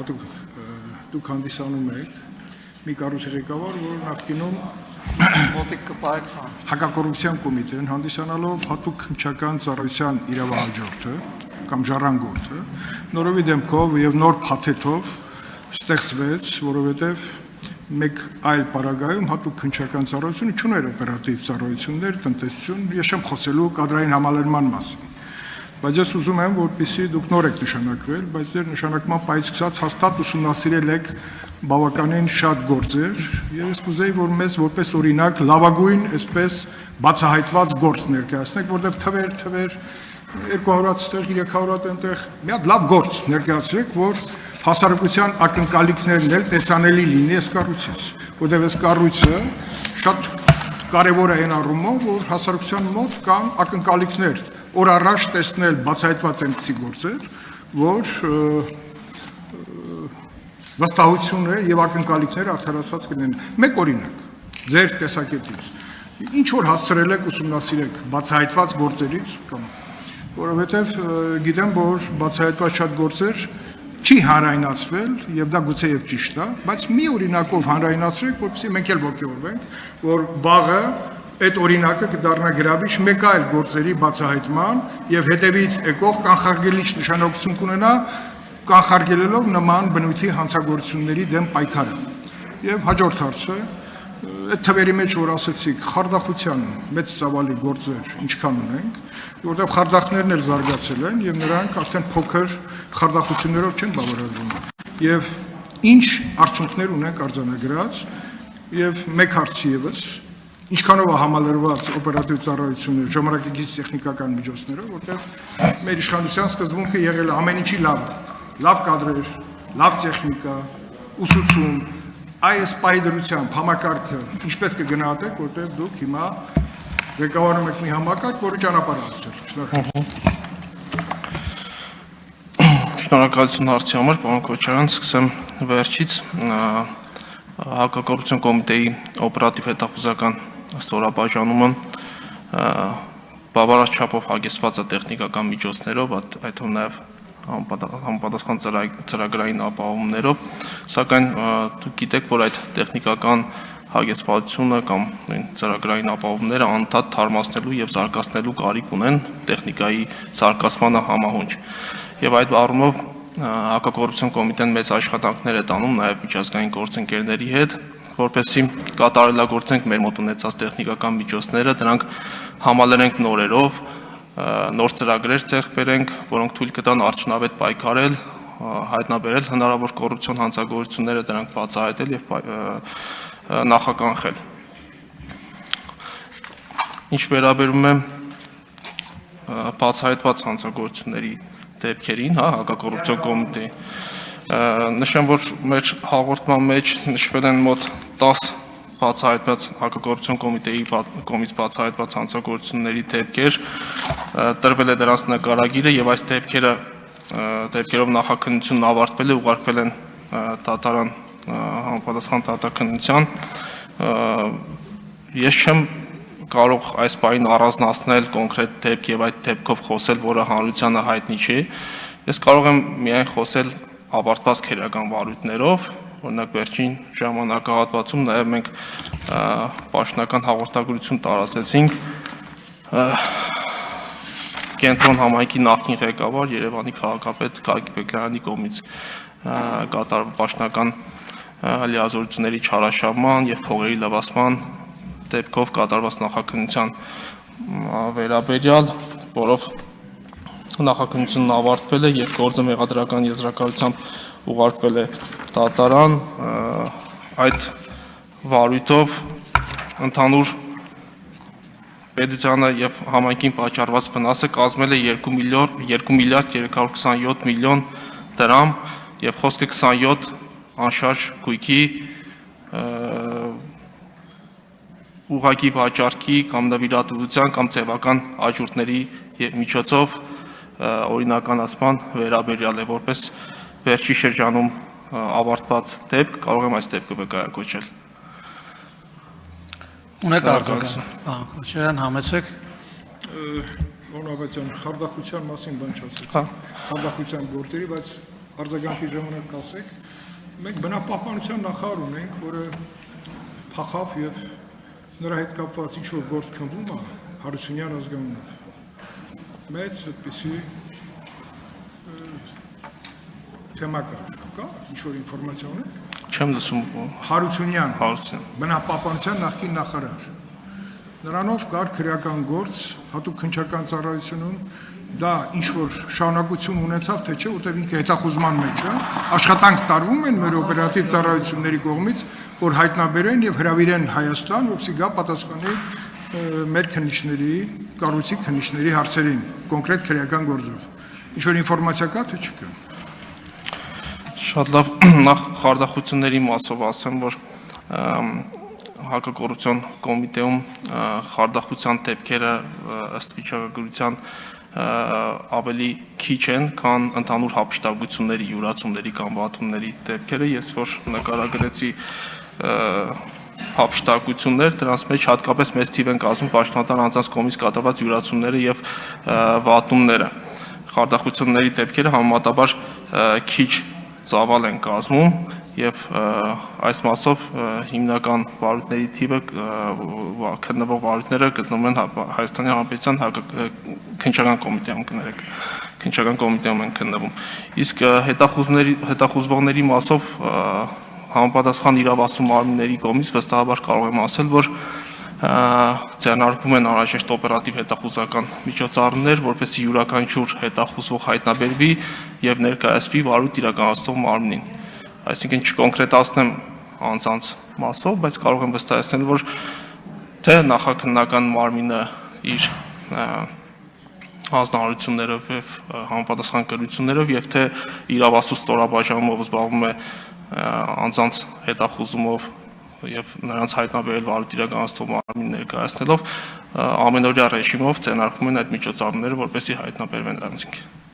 հատուկ դուք հանդիսանում եք մի կառույցի ղեկավար, որ նախկինում հակակոռուպցիոն կոմիտեն հանդիսանալով հատուկ քննչական ծառայության իրավահաջորդը կամ ժառանգորդը նորովի դեմքով եւ նոր փաթեթով ստեղծվեց, որովհետեւ մեկ այլ պարագայում հատուկ քննչական ծառայությունը չուներ օպերատիվ ծառայություններ, տնտեսություն, ես չեմ խոսելու կադրային համալրման մասին։ Բայց ես ուզում եմ, որպեսզի դուք նոր եք նշանակվել, բայց ձեր նշանակման պայից սկսած հաստատ ուսումնասիրել եք բավականին շատ գործեր, եւ ես կուզեի, որ մեզ որպես օրինակ լավագույն, այսպես բացահայտված գործ ներկայացնեք, որտեղ թվեր 200-ից 300-ից այնտեղ մի հատ լավ գործ ներկայացրեք, որ հասարակության ակնկալիքներն էլ տեսանելի լինի այս կառույցից, որտեղ այս կառույցը շատ կարևոր է այն առումով, որ հասարակության մոտ կան ակնկալիքներ, օր առաջ տեսնել բացահայտված այնպիսի գործեր, որ վստահությունը եւ ակնկալիքները արդարացված կլինեն։ Մեկ օրինակ, ձեր տեսակետից, ինչ որ հասցրել եք ուսումնասիրեք բացահայտված գործերից կամ որովհետեւ գիտեմ, որ բացահայտված շատ գործեր չի հանրայնացվել եւ դա գուցե եւ ճիշտ է, բայց մի օրինակով հանրայնացրեք, որպեսզի մենք էլ ողջորվենք, որ վաղը այդ օրինակը կդառնա գրավիչ մեկ այլ գործերի բացահայտման եւ հետեւից եկող կանխարգելիչ նշանակություն կունենա կանխարգելելով նման բնույթի հանցագործությունների դեմ պայքարը։ Եվ հաջորդ հարցը, այդ թվերի մեջ որ ասեցիք, խարդախության մեծ ծավալի գործեր ինչքան ունենք, որտեղ խարդախներն էլ զարգացել են եւ նրանք արդեն փոքր խարդախություններով չեն բավարարվում։ Եվ ինչ արդյունքներ ունենք արձանագրած եւ մեկ հարց եւս, ինչքանով է համալրված օպերատիվ ծառայությունը ժամանակակից տեխնիկական միջոցներով, որտեղ մեր իշխանության սկզբունքը եղել է ամեն ինչի լավ կադրեր, լավ տեխնիկա, ուսուցում, այս պայդրությամբ համակարգը ինչպես կգնահատեք, որտեղ դուք հիմա ղեկավարում եք մի համակարգ, որը ճանապարհ է անցել։ Շնորհակալություն հարցի համար, պարոն Քոչարյան, սկսեմ վերջից հակակոռուպցիոն կոմիտեի օպերատիվ հետախուզական ստորաբաժանումը բավարար չափով հագեցված է տեխնիկական միջոցներով, այդ թվում նաև համապատասխան ծրագրային ապահովումներով, սակայն դուք գիտեք, որ այդ տեխնիկական հագեցվածությունը կամ ծրագրային ապահովումները անդադար թարմացնելու եւ զարգացնելու կարիք ունեն տեխնիկայի զարգացմանը համահունչ։ Եվ այդ առումով հակակոռուպցիոն կոմիտեն մեծ աշխատանքներ է տանում նաեւ միջազգային գործընկերների հետ, որպեսզի կատարելագործենք մեր մոտ ունեցած տեխնիկական միջոցները, դրանք համալրենք նորերով, նոր ծրագրեր ձեռք բերենք, որոնք թույլ կտան արդյունավետ պայքարել, հայտնաբերել հնարավոր կոռուպցիոն հանցագործությունները, դրանք բացահայտել եւ նախականխել։ Ինչ վերաբերում է բացահայտված հանցագործությունների դեպքերին, հակակոռուպցիոն կոմիտեի, նշեմ, որ մեր հաղորդման մեջ նշվել են մոտ 10 բացահայտված հակակոռուպցիոն կոմիտեի կողմից բացահայտված հանցագործությունների դեպքեր, տրվել է դրանց նկարագիրը եւ այս դեպքերով նախաքննությունն ավարտվել է, ուղարկվել են դատարան համապատասխան դատաքննության։ Ես չեմ կարող այս բանին առանձնացնել կոնկրետ դեպք եւ այդ դեպքով խոսել, որը հանրությանը հայտնի չի։ Ես կարող եմ միայն խոսել ավարտված քերական վարույթներով, օրինակ վերջին ժամանակահատվածում նաեւ մենք պաշտոնական հաղորդագրություն տարածեցինք Կենտրոն համայնքի նախկին ղեկավար Երևանի քաղաքապետ Գագիկ Բեգլարյանի կողմից կատարվող պաշտոնական լիազորությունների չարաշահման եւ փողերի լվացման դեպքով կատարված նախաքննության վերաբերյալ, որով նախաքննությունն ավարտվել է եւ գործը մեղադրական եզրակացությամբ ուղարկվել է դատարան, այդ վարույթով ընդհանուր պետությանը եւ համայնքին պատճառված վնասը կազմել է 2 միլիարդ 327 միլիոն դրամ եւ խոսքը 27 անշարժ գույքի ուղղակի վաճառքի կամ նվիրատվության կամ ձևական աջուրդների միջոցով օրինականացման վերաբերյալ է, որպես վերջի շրջանում ավարտված դեպք, կարող եմ այս դեպքը վկայակոչել։ Ունեք արձագանք, պարոն Քոչարյան, համեցեք։ Պարոն Ավետյան, խարդախության մասին բան չասեցիք, խարդախության գործերի, բայց արձագանքի ժամանակ կասեք, մենք բնապահպանության նախարար ունենք, որը փախավ եւ նրա հետ կապված ինչ-որ գործ քննվում է Հարությունյան ազգանունով։ Մեծ այդպիսի թեմա կա, ինչ-որ ինֆորմացիա ունենք։ Չեմ լսում։ Հարությունյան, Հարություն։ բնապահպանության նախկին նախարար։ Նրանով կար քրեական գործ, հատուկ քննչական ծառայությունում, դա ինչ-որ շարունակություն ունեցավ, թե չէ, որտեղ ինքը հետախուզման մեջ է, աշխատանք տարվում են մեր օպերատիվ ծառայությունների կողմից, որ հայտնաբերեն եւ հրավիրեն Հայաստան, որպեսզի գա պատասխանի մեր քննիչների, կառույցի քննիչների հարցերին, կոնկրետ քրեական գործով։ Ինչ-որ ինֆորմացիա կա, թե չկա։ Շատ լավ, նախ խարդախությունների մասով ասեմ, որ հակակոռուպցիոն կոմիտեում խարդախության դեպքերը ըստ վիճակագրության ավելի քիչ են, քան ընդհանուր հափշտակությունների, յուրացումների կամ վատումների դեպքերը։ Ես որ նկարագրեցի հափշտակություններ, դրանց մեջ հատկապես մեծ թիվ են կազմում պաշտոնատար անձանց կողմից կատարված յուրացումները եւ վատումները։ Խարդախությունների դեպքերը համեմատաբար քիչ ծավալ են կազմում եւ այս մասով հիմնական վարույթների թիվը քննվող վարույթները գտնվում են Հայաստանի Հանրապետության քննչական կոմիտեում կներեք, քննչական կոմիտեում են քննվում։ Իսկ հետախուզվողների մասով համապատասխան իրավասու մարմինների կողմից վստահաբար կարող եմ ասել, որ ձեռնարկվում են անհրաժեշտ օպերատիվ հետախուզական միջոցառումներ, որպեսզի յուրաքանչյուր հետախուզվող հայտնաբերվի եւ ներկայացվի վարույթ իրականացնող մարմնին։ Այսինքն չկոնկրետացնեմ անձանց մասով, բայց կարող եմ վստահեցնել, որ թե նախաքննական մարմինը իր հանձնարարություններով եւ համապատասխան կրություններով եւ թե իրավասու ստորաբաժանումով զբաղվում է անձանց հետախուզումով եւ նրանց հայտնաբերել վարույթ իրականացնող մարմին ներկայացնելով ամենօրյա ռեժիմով ձեռնարկվում են այդ միջոցառումները, որպեսզի հայտնաբերվեն նրանցին։